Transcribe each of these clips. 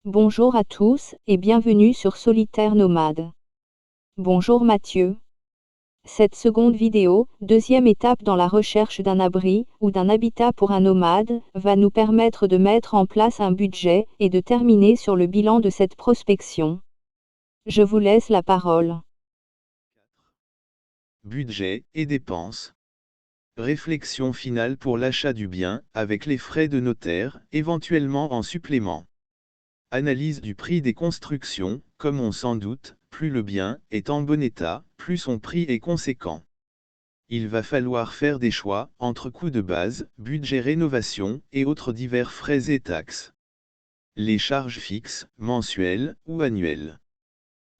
Bonjour à tous et bienvenue sur Solitaire Nomade. Bonjour Mathieu. Cette seconde vidéo, deuxième étape dans la recherche d'un abri ou d'un habitat pour un nomade, va nous permettre de mettre en place un budget et de terminer sur le bilan de cette prospection. Je vous laisse la parole. Budget et dépenses. Réflexion finale pour l'achat du bien, avec les frais de notaire, éventuellement en supplément. Analyse du prix des constructions, comme on s'en doute, plus le bien est en bon état, plus son prix est conséquent. Il va falloir faire des choix, entre coûts de base, budget rénovation, et autres divers frais et taxes. Les charges fixes, mensuelles, ou annuelles.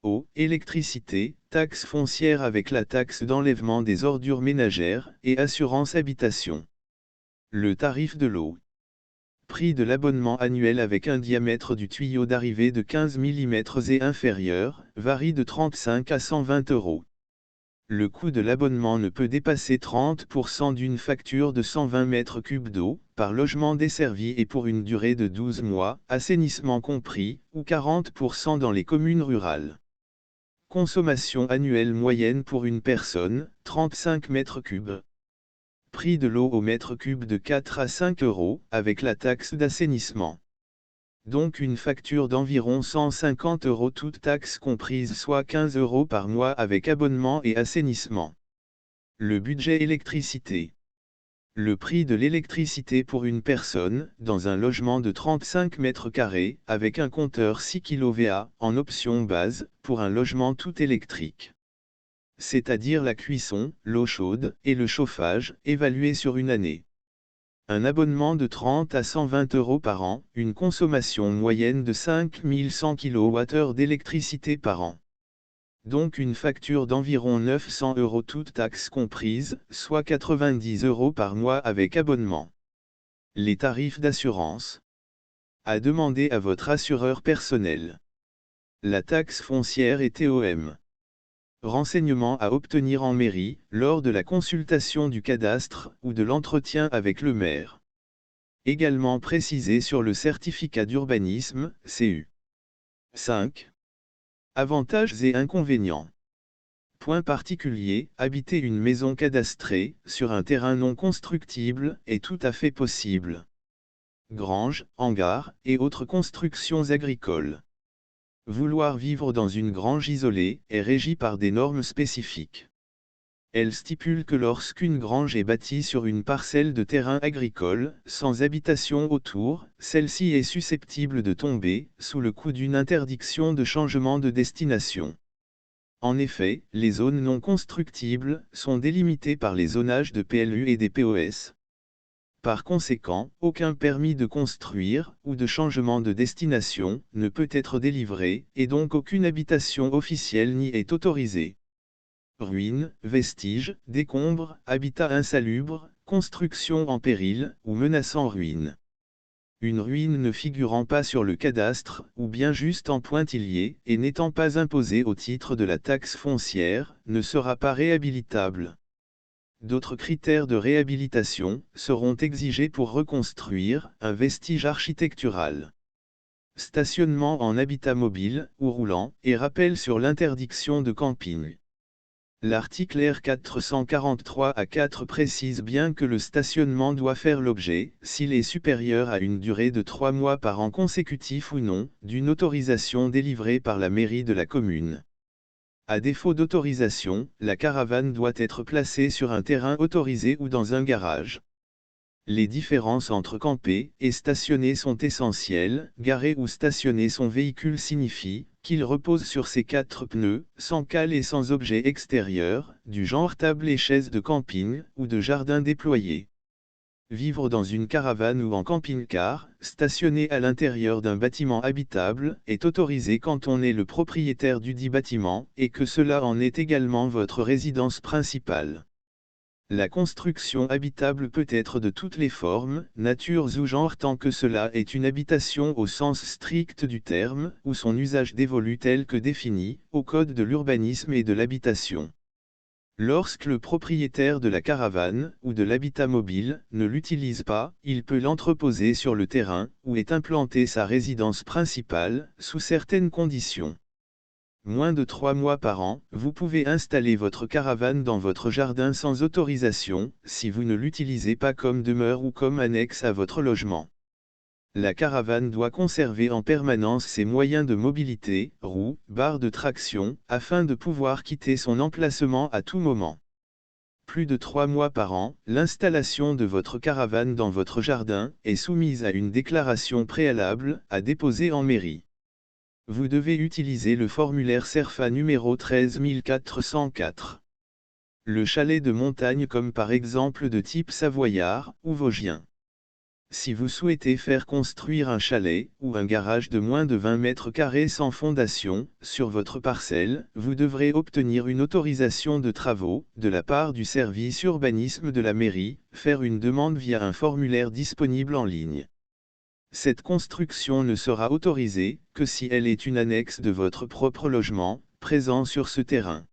Eau, électricité, taxe foncière avec la taxe d'enlèvement des ordures ménagères, et assurance habitation. Le tarif de l'eau. Prix de l'abonnement annuel avec un diamètre du tuyau d'arrivée de 15 mm et inférieur, varie de 35 à 120 €. Le coût de l'abonnement ne peut dépasser 30% d'une facture de 120 m3 d'eau, par logement desservi et pour une durée de 12 mois, assainissement compris, ou 40% dans les communes rurales. Consommation annuelle moyenne pour une personne, 35 m3. Prix de l'eau au mètre cube de 4 à 5 €, avec la taxe d'assainissement. Donc une facture d'environ 150 € toutes taxes comprises, soit 15 € par mois avec abonnement et assainissement. Le budget électricité. Le prix de l'électricité pour une personne, dans un logement de 35 m², avec un compteur 6 kVA, en option base, pour un logement tout électrique. C'est-à-dire la cuisson, l'eau chaude, et le chauffage, évalués sur une année. Un abonnement de 30 à 120 € par an, une consommation moyenne de 5100 kWh d'électricité par an. Donc une facture d'environ 900 € toutes taxes comprises, soit 90 € par mois avec abonnement. Les tarifs d'assurance. À demander à votre assureur personnel. La taxe foncière et TOM. Renseignements à obtenir en mairie, lors de la consultation du cadastre, ou de l'entretien avec le maire. Également précisé sur le certificat d'urbanisme, CU. 5. Avantages et inconvénients. Point particulier, habiter une maison cadastrée, sur un terrain non constructible, est tout à fait possible. Granges, hangars, et autres constructions agricoles. Vouloir vivre dans une grange isolée, est régi par des normes spécifiques. Elle stipule que lorsqu'une grange est bâtie sur une parcelle de terrain agricole, sans habitation autour, celle-ci est susceptible de tomber, sous le coup d'une interdiction de changement de destination. En effet, les zones non constructibles, sont délimitées par les zonages de PLU et des POS. Par conséquent, aucun permis de construire, ou de changement de destination, ne peut être délivré, et donc aucune habitation officielle n'y est autorisée. Ruines, vestiges, décombres, habitat insalubre, construction en péril, ou menaçant ruine. Une ruine ne figurant pas sur le cadastre, ou bien juste en pointillé, et n'étant pas imposée au titre de la taxe foncière, ne sera pas réhabilitable. D'autres critères de réhabilitation seront exigés pour reconstruire un vestige architectural. Stationnement en habitat mobile ou roulant, et rappel sur l'interdiction de camping. L'article R 443-4 précise bien que le stationnement doit faire l'objet, s'il est supérieur à une durée de 3 mois par an consécutif ou non, d'une autorisation délivrée par la mairie de la commune. À défaut d'autorisation, la caravane doit être placée sur un terrain autorisé ou dans un garage. Les différences entre camper et stationner sont essentielles. Garer ou stationner son véhicule signifie qu'il repose sur ses 4 pneus, sans cale et sans objet extérieur, du genre table et chaise de camping, ou de jardin déployé. Vivre dans une caravane ou en camping-car, stationner à l'intérieur d'un bâtiment habitable, est autorisé quand on est le propriétaire dudit bâtiment, et que cela en est également votre résidence principale. La construction habitable peut être de toutes les formes, natures ou genres tant que cela est une habitation au sens strict du terme, ou son usage dévolu tel que défini, au Code de l'urbanisme et de l'habitation. Lorsque le propriétaire de la caravane ou de l'habitat mobile ne l'utilise pas, il peut l'entreposer sur le terrain où est implantée sa résidence principale, sous certaines conditions. Moins de 3 mois par an, vous pouvez installer votre caravane dans votre jardin sans autorisation, si vous ne l'utilisez pas comme demeure ou comme annexe à votre logement. La caravane doit conserver en permanence ses moyens de mobilité, roues, barres de traction, afin de pouvoir quitter son emplacement à tout moment. Plus de 3 mois par an, l'installation de votre caravane dans votre jardin est soumise à une déclaration préalable à déposer en mairie. Vous devez utiliser le formulaire CERFA numéro 13404. Le chalet de montagne comme par exemple de type savoyard ou vosgien. Si vous souhaitez faire construire un chalet ou un garage de moins de 20 mètres carrés sans fondation sur votre parcelle, vous devrez obtenir une autorisation de travaux de la part du service urbanisme de la mairie, faire une demande via un formulaire disponible en ligne. Cette construction ne sera autorisée que si elle est une annexe de votre propre logement, présent sur ce terrain.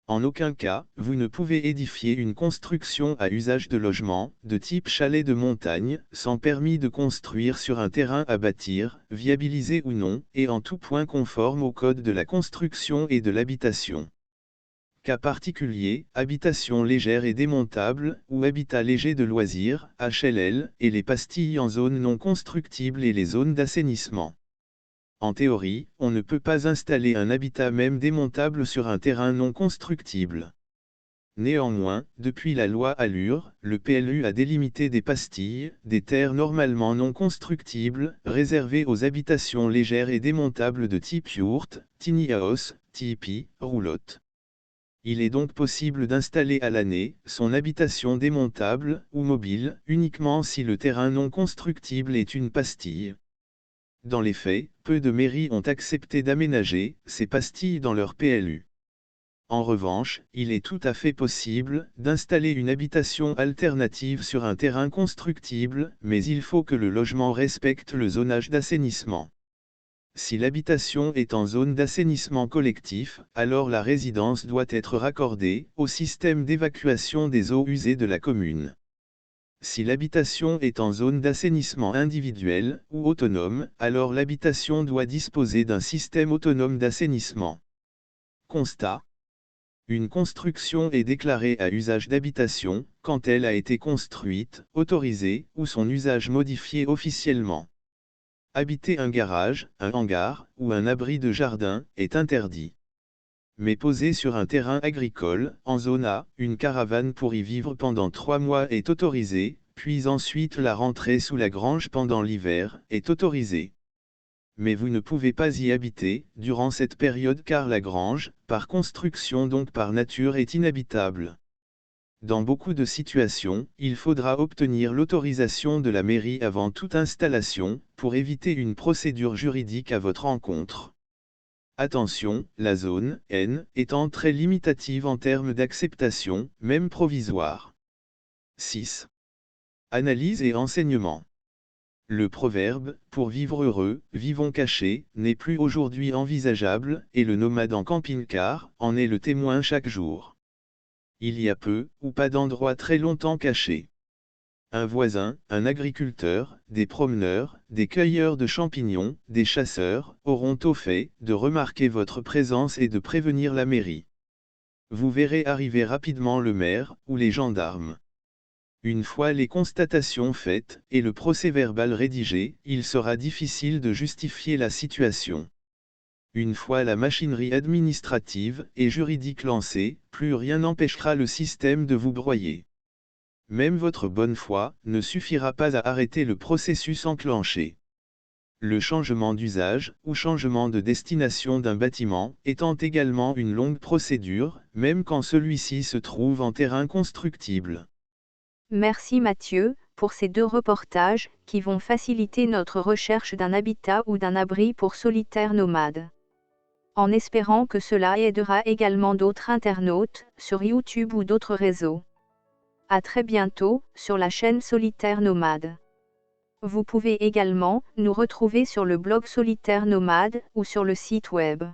En aucun cas, vous ne pouvez édifier une construction à usage de logement, de type chalet de montagne, sans permis de construire sur un terrain à bâtir, viabilisé ou non, et en tout point conforme au Code de la construction et de l'habitation. Cas particulier, habitation légère et démontable, ou habitat léger de loisirs, HLL, et les pastilles en zone non constructible et les zones d'assainissement. En théorie, on ne peut pas installer un habitat même démontable sur un terrain non constructible. Néanmoins, depuis la loi Allure, le PLU a délimité des pastilles, des terres normalement non constructibles, réservées aux habitations légères et démontables de type yourte, tiny house, tipi, roulotte. Il est donc possible d'installer à l'année son habitation démontable ou mobile, uniquement si le terrain non constructible est une pastille. Dans les faits, peu de mairies ont accepté d'aménager ces pastilles dans leur PLU. En revanche, il est tout à fait possible d'installer une habitation alternative sur un terrain constructible, mais il faut que le logement respecte le zonage d'assainissement. Si l'habitation est en zone d'assainissement collectif, alors la résidence doit être raccordée au système d'évacuation des eaux usées de la commune. Si l'habitation est en zone d'assainissement individuel ou autonome, alors l'habitation doit disposer d'un système autonome d'assainissement. Constat. Une construction est déclarée à usage d'habitation quand elle a été construite, autorisée ou son usage modifié officiellement. Habiter un garage, un hangar ou un abri de jardin est interdit. Mais poser sur un terrain agricole, en zone A, une caravane pour y vivre pendant 3 mois est autorisée, puis ensuite la rentrée sous la grange pendant l'hiver est autorisée. Mais vous ne pouvez pas y habiter durant cette période car la grange, par construction donc par nature est inhabitable. Dans beaucoup de situations, il faudra obtenir l'autorisation de la mairie avant toute installation, pour éviter une procédure juridique à votre encontre. Attention, la zone N étant très limitative en termes d'acceptation, même provisoire. 6. Analyse et enseignement. Le proverbe « pour vivre heureux, vivons cachés » n'est plus aujourd'hui envisageable, et le nomade en camping-car en est le témoin chaque jour. Il y a peu ou pas d'endroits très longtemps cachés. Un voisin, un agriculteur, des promeneurs, des cueilleurs de champignons, des chasseurs, auront au fait de remarquer votre présence et de prévenir la mairie. Vous verrez arriver rapidement le maire, ou les gendarmes. Une fois les constatations faites, et le procès-verbal rédigé, il sera difficile de justifier la situation. Une fois la machinerie administrative et juridique lancée, plus rien n'empêchera le système de vous broyer. Même votre bonne foi ne suffira pas à arrêter le processus enclenché. Le changement d'usage ou changement de destination d'un bâtiment étant également une longue procédure, même quand celui-ci se trouve en terrain constructible. Merci Mathieu, pour ces 2 reportages, qui vont faciliter notre recherche d'un habitat ou d'un abri pour solitaires nomades. En espérant que cela aidera également d'autres internautes, sur YouTube ou d'autres réseaux. À très bientôt, sur la chaîne Solitaire Nomade. Vous pouvez également nous retrouver sur le blog Solitaire Nomade ou sur le site web.